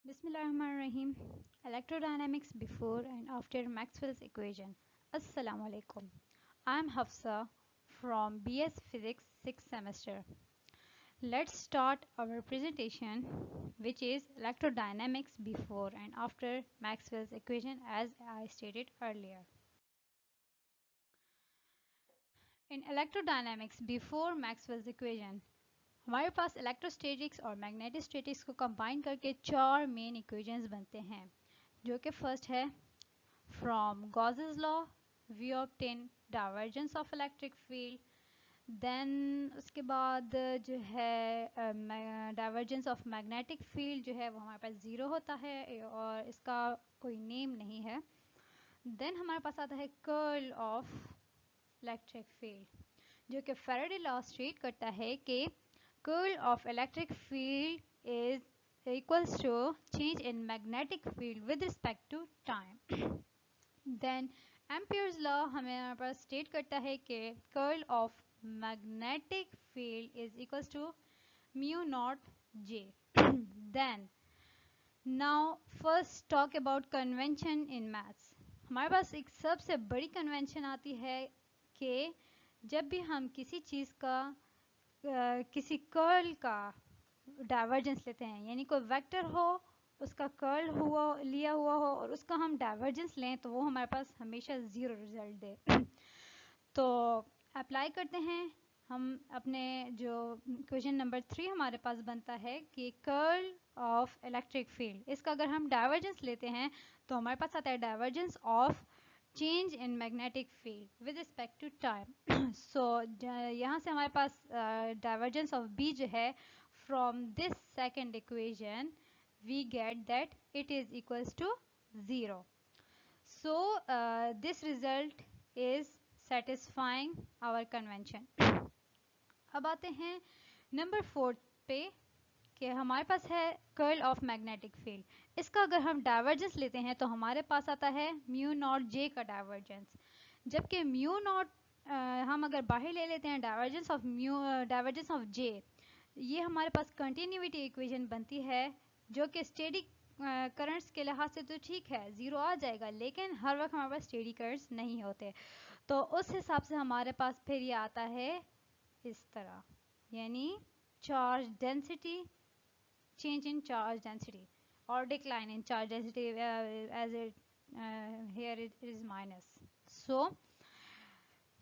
Bismillahirrahmanirrahim. Electrodynamics before and after Maxwell's equation. Assalamu alaikum. I am Hafsa from BS Physics 6th semester. Let's start our presentation, which is electrodynamics before and after Maxwell's equation, as I stated earlier. In electrodynamics before Maxwell's equation, हमारे पास electrostatics और magnetostatics को combine करके चार main equations बनते हैं, जो कि first है from Gauss's law we obtain divergence of electric field, then उसके बाद जो है डाइवर्जेंस ऑफ मैग्नेटिक फील्ड जो है वो हमारे पास ज़ीरो होता है और इसका कोई नेम नहीं है। देन हमारे पास आता है कर्ल ऑफ इलेक्ट्रिक फील्ड, जो कि फैराडे लॉ स्टेट करता है कि curl of electric field is equals to change in magnetic field with respect to time. Then Ampere's law हमारे पास स्टेट करता है कि curl of magnetic field is equals to mu naught J. Then now first talk about convention in maths. हमारे पास एक सबसे बड़ी convention आती है कि जब भी हम किसी चीज़ का किसी कर्ल का डाइवर्जेंस लेते हैं, यानी कोई वेक्टर हो उसका कर्ल हुआ लिया हुआ हो और उसका हम डाइवर्जेंस लें तो वो हमारे पास हमेशा ज़ीरो रिजल्ट दे। तो अप्लाई करते हैं हम अपने जो क्वेश्चन नंबर 3 हमारे पास बनता है कि कर्ल ऑफ इलेक्ट्रिक फील्ड, इसका अगर हम डाइवर्जेंस लेते हैं तो हमारे पास आता है divergence of change in magnetic field with respect to time. So यहाँ से हमारे पास डाइवर्जेंस ऑफ बी जो है from this second equation we get that it is equals to zero. So this result is satisfying our convention. अब आते हैं number 4 पे कि हमारे पास है कर्ल ऑफ मैग्नेटिक फील्ड, इसका अगर हम डाइवर्जेंस लेते हैं तो हमारे पास आता है म्यू नॉट जे का डाइवर्जेंस, जबकि म्यू नॉट हम अगर बाहर ले लेते हैं डाइवर्जेंस ऑफ जे, ये हमारे पास कंटिन्यूटी इक्वेशन बनती है जो कि स्टेडी करंट्स के लिहाज से तो ठीक है, ज़ीरो आ जाएगा, लेकिन हर वक्त हमारे पास स्टेडी करंट्स नहीं होते, तो उस हिसाब से हमारे पास फिर ये आता है इस तरह, यानी charge density, change in charge density or decline in charge density as it here it is minus. So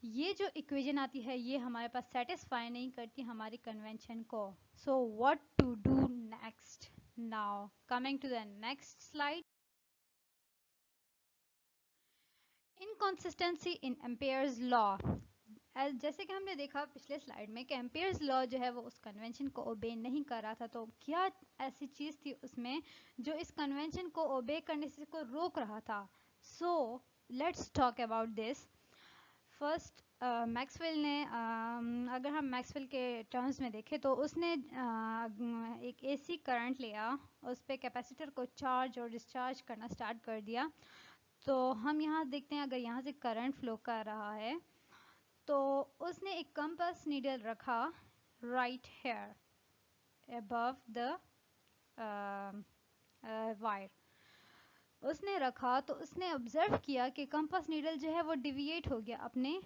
ये जो इक्वेशन आती है ये हमारे पास सेटिस्फाई नहीं करती हमारी कन्वेंशन को. So what to do next? Now coming to the next slide. Inconsistency in Ampere's law. जैसे कि हमने देखा पिछले स्लाइड में कि एम्पियर्स लॉ जो है वो उस कन्वेंशन को ओबे नहीं कर रहा था, तो क्या ऐसी चीज़ थी उसमें जो इस कन्वेंशन को ओबे करने से को रोक रहा था. So let's talk about this. First Maxwell ने अगर हम मैक्सवेल के टर्म्स में देखें तो उसने एक एसी करंट लिया, उस पर कैपेसिटर को चार्ज और डिस्चार्ज करना स्टार्ट कर दिया. तो हम यहाँ देखते हैं अगर यहाँ से करंट फ्लो कर रहा है तो उसने एक कंपास नीडल रखा right here above the wire. उसने रखा तो उसने ऑब्जर्व किया कि कंपास नीडल जो है वो डिविएट हो गया अपने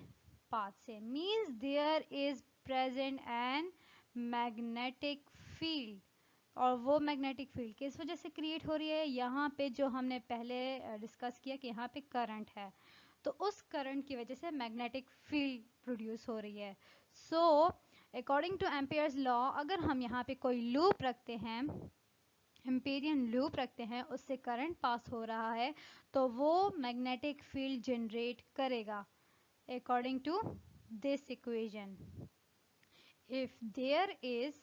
पाथ से. Means there is present an magnetic field, और वो मैग्नेटिक फील्ड किस वजह से क्रिएट हो रही है, यहाँ पे जो हमने पहले डिस्कस किया कि यहाँ पे करंट है, तो उस करंट की वजह से मैग्नेटिक फील्ड प्रोड्यूस हो रही है. So according to Ampere's law, अगर हम यहाँ पे कोई लूप रखते हैं, एम्पिरियन लूप रखते हैं, उससे करंट पास हो रहा है तो वो मैग्नेटिक फील्ड जनरेट करेगा according to this equation. If there is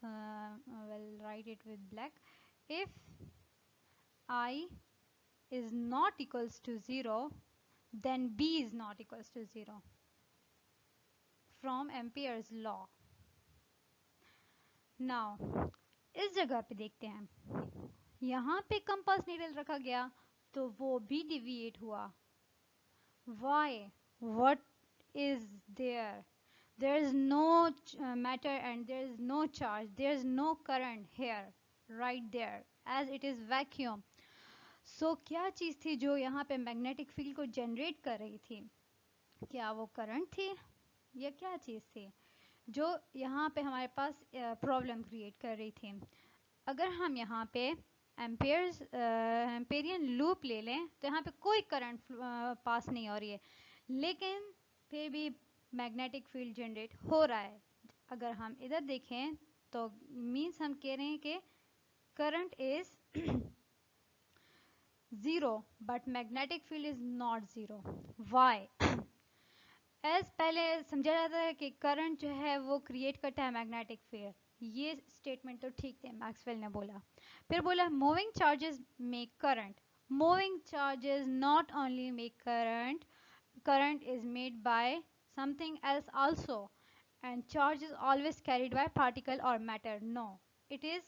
we'll write it with black. If I is not equals to 0, then B is not equals to 0 from Ampere's law. Now इस जगह पे देखते हैं, यहाँ पे compass needle रखा गया तो वो भी डिविएट हुआ. Why? What is there? There is no matter and there is no charge, there is no current here. Right there as it is vacuum. So क्या चीज़ थी जो यहाँ पे मैग्नेटिक फील्ड को जनरेट कर रही थी? क्या वो करंट थी या क्या चीज़ थी जो यहाँ पे हमारे पास प्रॉब्लम क्रिएट कर रही थी? अगर हम यहाँ पे एम्पेरियन लूप ले लें तो यहाँ पे कोई करंट पास नहीं हो रही है, लेकिन फिर भी मैग्नेटिक फील्ड जनरेट हो रहा है। अगर हम इधर देखें तो मीन्स हम कह रहे हैं कि current is zero but magnetic field is not zero. Why? As पहले समझा जाता है कि करंट जो है वो क्रिएट करता है मैग्नेटिक फील्ड, ये स्टेटमेंट तो ठीक थे, मैक्सवेल ने बोला। फिर बोला moving charges make current. Moving charges not only make current, current is made by something else also, and charge is always carried by particle or matter. No, it is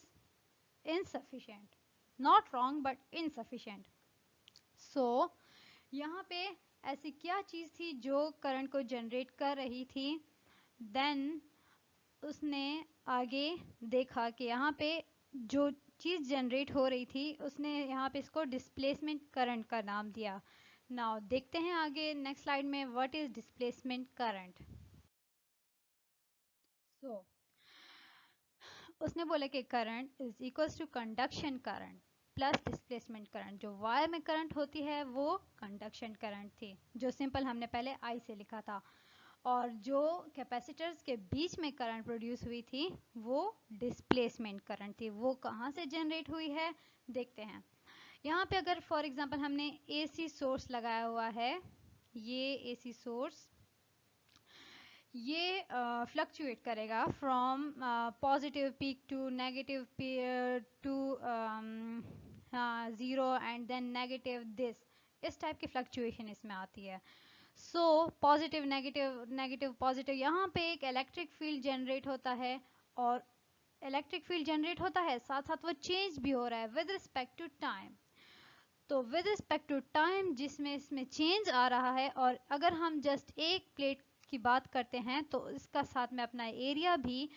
insufficient. Not wrong but insufficient. So यहाँ पे ऐसी क्या चीज़ थी जो current को generate कर रही थी? देन उसने आगे देखा कि यहाँ पे जो चीज़ जनरेट हो रही थी उसने यहाँ पे इसको डिस्प्लेसमेंट करंट का नाम दिया। नाउ देखते हैं आगे नेक्स्ट स्लाइड में what is displacement current. So उसने बोला कि current is equals to conduction current plus displacement current. जो वायर में करंट होती है वो कंडक्शन करंट थी, जो सिंपल हमने पहले आई से लिखा था, और जो कैपेसिटर्स के बीच में करंट प्रोड्यूस हुई थी वो डिस्प्लेसमेंट करंट थी। वो कहाँ से जनरेट हुई है देखते हैं। यहाँ पे अगर फॉर एग्जांपल हमने एसी सोर्स लगाया हुआ है, ये एसी सोर्स ये फ्लक्चुएट करेगा from positive peak to negative to zero and then negative this, इस टाइप की फ्लक्चुएशन इसमें आती है। So positive negative negative positive, यहाँ पे एक इलेक्ट्रिक फील्ड जनरेट होता है, और इलेक्ट्रिक फील्ड जनरेट होता है साथ साथ वो चेंज भी हो रहा है विद रिस्पेक्ट टू टाइम। तो विद रिस्पेक्ट टू टाइम जिसमें इसमें चेंज आ रहा है, और अगर हम जस्ट एक प्लेट की बात करते हैं तो इसका साथ में अपना एरिया भी,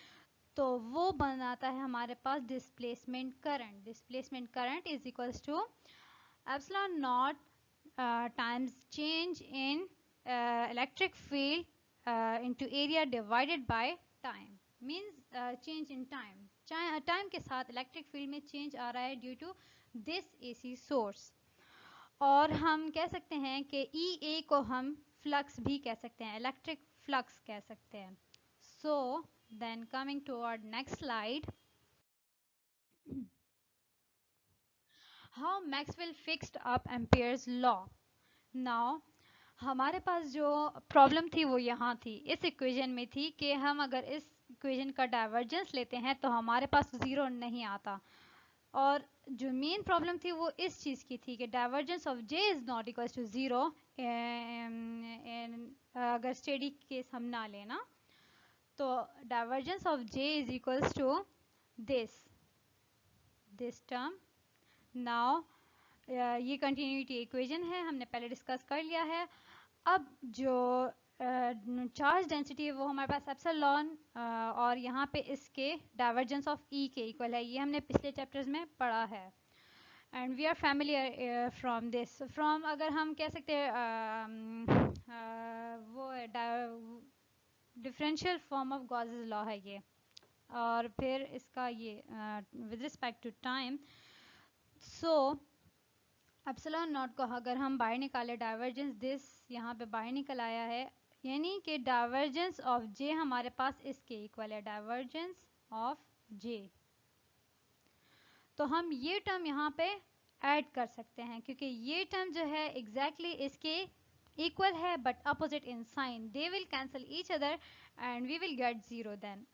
तो वो बनाता है हमारे पास displacement current. Displacement current is equals to epsilon naught times change in electric field into area divided by time. Means change in time, time के साथ इलेक्ट्रिक फील्ड में चेंज आ रहा है due to this AC source. और हम कह सकते हैं कि ई ए को हम फ्लक्स भी कह सकते हैं, इलेक्ट्रिक फ्लक्स कह सकते हैं। So then coming toward next slide, how Maxwell fixed up Ampere's law. Now हमारे पास जो प्रॉब्लम थी वो यहाँ थी, इस इक्वेशन में थी कि हम अगर इस इक्वेशन का डाइवर्जेंस लेते हैं तो हमारे पास ज़ीरो नहीं आता, और जो मेन प्रॉब्लम थी वो इस चीज़ की थी कि divergence of J is not equals to zero. अगर स्टेडी केस हम ना लेना तो divergence of J is equals to this term. Now ये कंटिन्यूटी इक्वेशन है, हमने पहले डिस्कस कर लिया है। अब जो चार्ज डेंसिटी है वो हमारे पास एप्सिलॉन और यहाँ पे इसके डाइवर्जेंस ऑफ ई के इक्वल है, ये हमने पिछले चैप्टर्स में पढ़ा है, and we are familiar from this. From अगर हम कह सकते हैं वो differential form of Gauss's law है ये, और फिर इसका ये with respect to time. So epsilon naught को अगर हम बाहर निकाले, डाइवर्जेंस दिस यहाँ पे बाहर निकल आया है, यानी कि डाइवर्जेंस ऑफ जे हमारे पास इसके इक्वल है, डाइवर्जेंस ऑफ जे। तो हम ये टर्म यहाँ पे ऐड कर सकते हैं क्योंकि ये टर्म जो है एग्जैक्टली इसके इक्वल है but opposite in sign, they will cancel each other and we will get zero then.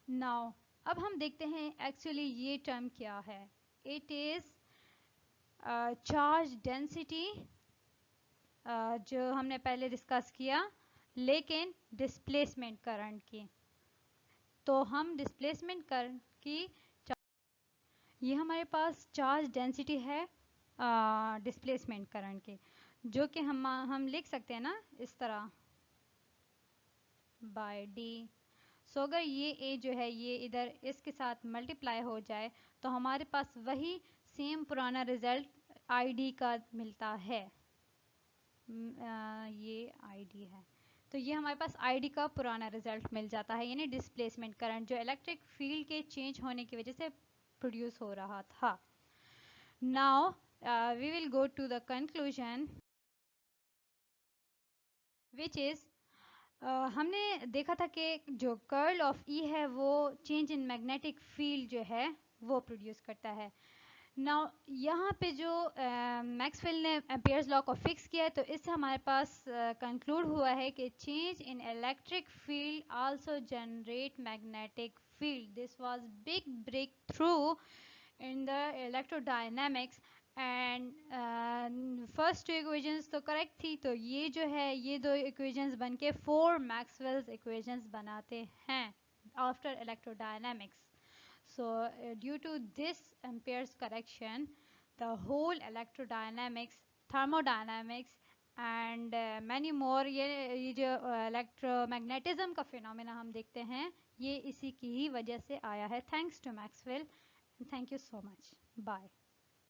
Now अब हम देखते हैं एक्चुअली ये टर्म क्या है। इट इज चार्ज डेंसिटी, जो हमने पहले डिस्कस किया, लेकिन डिस्प्लेसमेंट करंट की। तो हम डिस्प्लेसमेंट करंट की, ये हमारे पास चार्ज डेंसिटी है डिस्प्लेसमेंट करंट की, जो कि हम लिख सकते हैं ना इस तरह बाय डी। सो अगर ये ए जो है ये इधर इसके साथ मल्टीप्लाई हो जाए तो हमारे पास वही सेम पुराना रिजल्ट आईडी का मिलता है। ये आईडी है, तो ये हमारे पास आईडी का पुराना रिजल्ट मिल जाता है, यानी डिस्प्लेसमेंट करंट जो इलेक्ट्रिक फील्ड के चेंज होने की वजह से प्रोड्यूस हो रहा था। Now we will go to the conclusion which is हमने देखा था कि जो कर्ल ऑफ ई है वो चेंज इन मैग्नेटिक फील्ड जो है वो प्रोड्यूस करता है। नाउ यहाँ पे जो मैक्सवेल ने एम्पियर्स लॉ को फिक्स किया है, तो इससे हमारे पास कंक्लूड हुआ है कि change in electric field also generate magnetic field. This was big breakthrough in the electrodynamics and first two equations तो करेक्ट थी, तो ये जो है ये दो इक्वेशंस बनके 4 मैक्सवेल्स इक्वेशंस बनाते हैं after electrodynamics. So due to this Ampere's correction, the whole electrodynamics, thermodynamics and many more ये जो electromagnetism का phenomena हम देखते हैं ये इसी की ही वजह से आया है। Thanks to Maxwell and thank you so much. Bye.